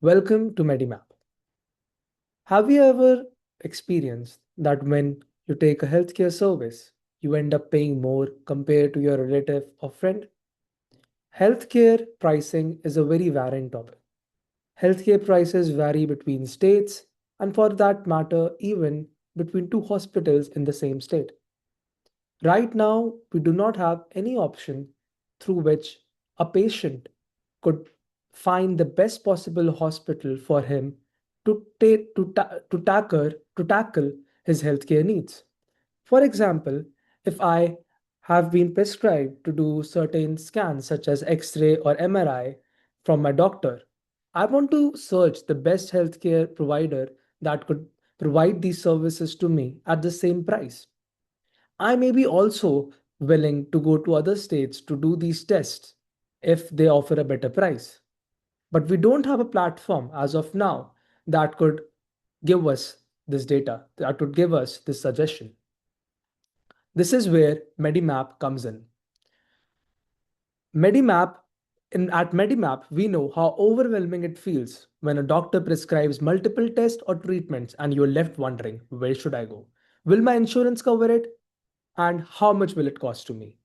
Welcome to MEDIMAP. Have you ever experienced that when you take a healthcare service, you end up paying more compared to your relative or friend? Healthcare pricing is a very variant topic. Healthcare prices vary between states and, for that matter, even between two hospitals in the same state. Right now, we do not have any option through which a patient could find the best possible hospital for him to tackle his healthcare needs. For example, if I have been prescribed to do certain scans such as X-ray or MRI from my doctor, I want to search the best healthcare provider that could provide these services to me at the same price. I may be also willing to go to other states to do these tests if they offer a better price. But we don't have a platform as of now that could give us this data, that could give us this suggestion. This is where MEDIMAP comes in. MEDIMAP, at MEDIMAP, we know how overwhelming it feels when a doctor prescribes multiple tests or treatments and you're left wondering, where should I go? Will my insurance cover it? And how much will it cost to me?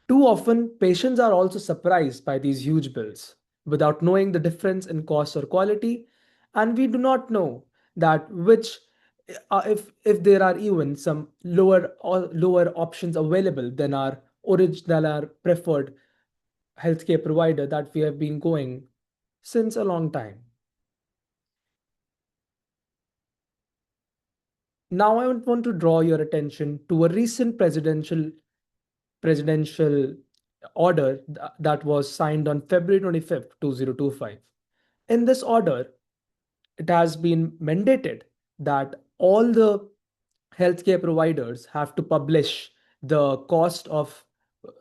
Too often, patients are also surprised by these huge bills without knowing the difference in cost or quality, and we do not know that which if there are even some lower options available than our preferred healthcare provider that we have been going since a long time. Now I want to draw your attention to a recent presidential order that was signed on February 25th, 2025. In this order, it has been mandated that all the healthcare providers have to publish the cost of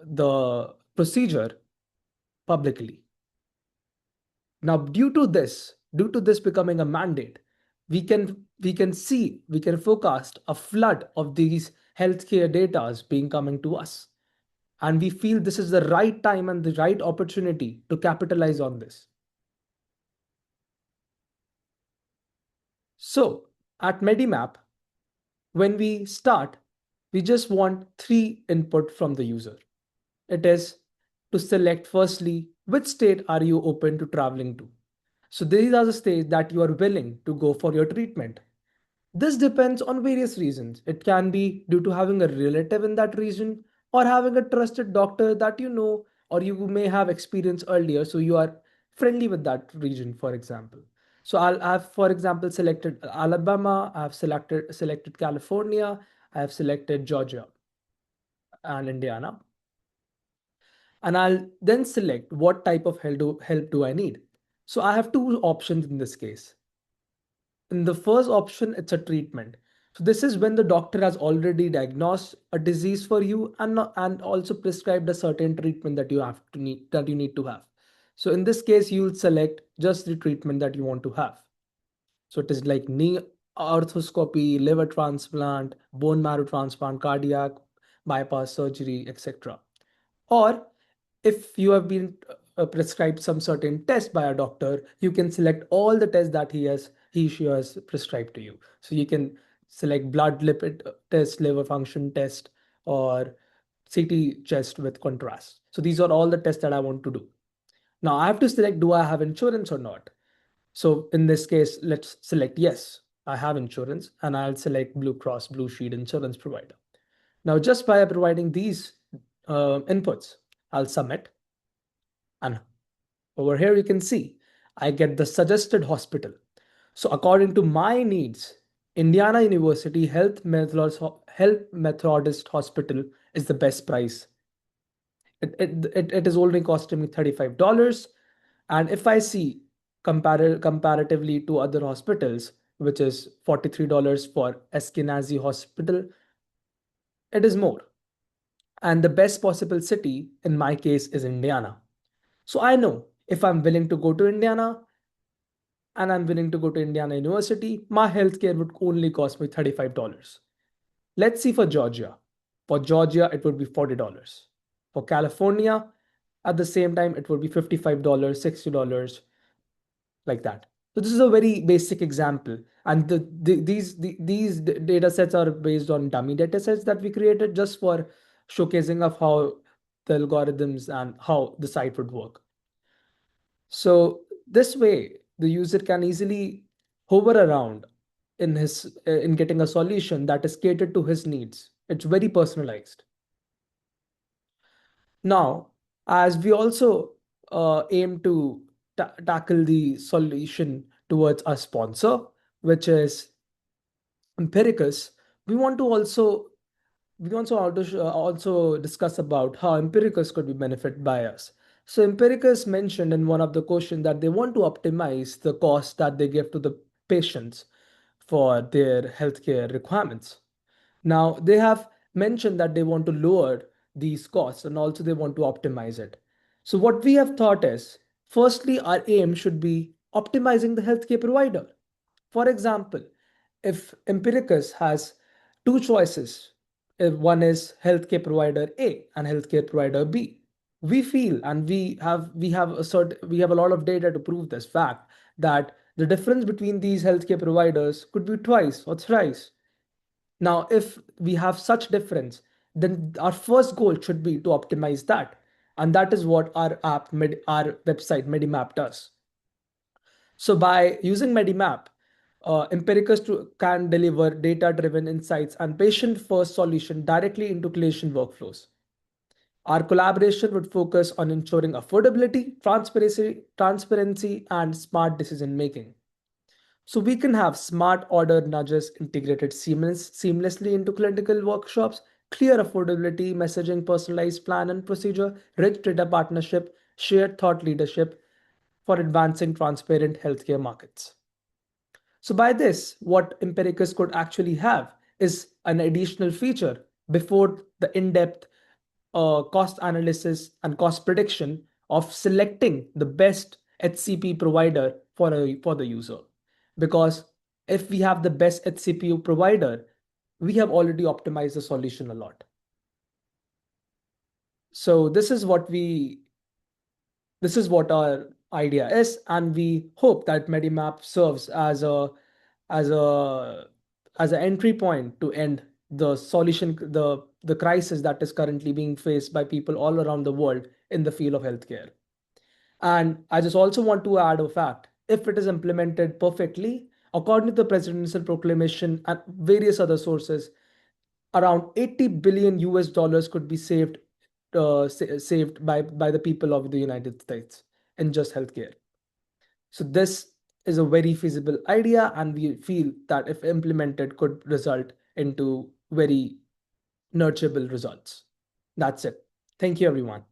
the procedure publicly. Now, due to this becoming a mandate, we can forecast a flood of these healthcare data being coming to us. And we feel this is the right time and the right opportunity to capitalize on this. So at Medimap, when we start, we just want three input from the user. It is to select firstly, which state are you open to traveling to? So these are the states that you are willing to go for your treatment. This depends on various reasons. It can be due to having a relative in that region or having a trusted doctor that you know or you may have experienced earlier. So you are friendly with that region, for example. So I've, for example, selected Alabama, I've selected California, I have selected Georgia and Indiana. And I'll then select what type of help do I need. So I have two options in this case. In the first option, it's a treatment. So this is when the doctor has already diagnosed a disease for you and also prescribed a certain treatment that you need to have. So in this case, you'll select just the treatment that you want to have. So it is like knee arthroscopy, liver transplant, bone marrow transplant, cardiac bypass surgery, etc. Or if you have been prescribed some certain test by a doctor, you can select all the tests that she has prescribed to you. So you can select blood lipid test, liver function test, or CT chest with contrast. So these are all the tests that I want to do. Now I have to select, do I have insurance or not? So in this case, let's select yes, I have insurance, and I'll select Blue Cross Blue Shield insurance provider. Now, just by providing these inputs, I'll submit. And over here, you can see I get the suggested hospital. So according to my needs, Indiana University Health Methodist Hospital is the best price. It is only costing me $35. And if I see comparatively to other hospitals, which is $43 for Eskenazi Hospital, it is more. And the best possible city in my case is Indiana. So I know if I'm willing to go to Indiana and I'm willing to go to Indiana University, my healthcare would only cost me $35. Let's see for Georgia. For Georgia, it would be $40. For California, at the same time, it would be $55, $60. like that. So this is a very basic example, and these data sets are based on dummy data sets that we created just for showcasing of how the algorithms and how the site would work. So this way, the user can easily hover around in getting a solution that is catered to his needs. It's very personalized. Now, as we also aim to tackle the solution towards a sponsor, which is Empiricus, we want to also also discuss about how Empiricus could be benefited by us. So Empiricus mentioned in one of the questions that they want to optimize the cost that they give to the patients for their healthcare requirements. Now, they have mentioned that they want to lower these costs and also they want to optimize it. So, what we have thought is firstly, our aim should be optimizing the healthcare provider. For example, if Empiricus has two choices, if one is healthcare provider A and healthcare provider B, we feel and we have a lot of data to prove this fact that the difference between these healthcare providers could be twice or thrice. Now, if we have such difference, then our first goal should be to optimize that. And that is what our website Medimap does. So by using Medimap, can deliver data-driven insights and patient-first solution directly into clinician workflows. Our collaboration would focus on ensuring affordability, transparency, and smart decision making. So we can have smart order nudges integrated seamlessly into clinical workshops, clear affordability, messaging, personalized plan and procedure, rich data partnership, shared thought leadership for advancing transparent healthcare markets. So by this, what Empiricus could actually have is an additional feature before the in-depth cost analysis and cost prediction of selecting the best HCP provider for the user. Because if we have the best HCP provider, we have already optimized the solution a lot. So this is what our idea is, and we hope that Medimap serves as a as an entry point to end the crisis that is currently being faced by people all around the world in the field of healthcare. And I just also want to add a fact: if it is implemented perfectly, according to the presidential proclamation and various other sources, around 80 billion US dollars could be saved by the people of the United States in just healthcare. So this is a very feasible idea, and we feel that if implemented could result into very nurturable results. That's it. Thank you, everyone.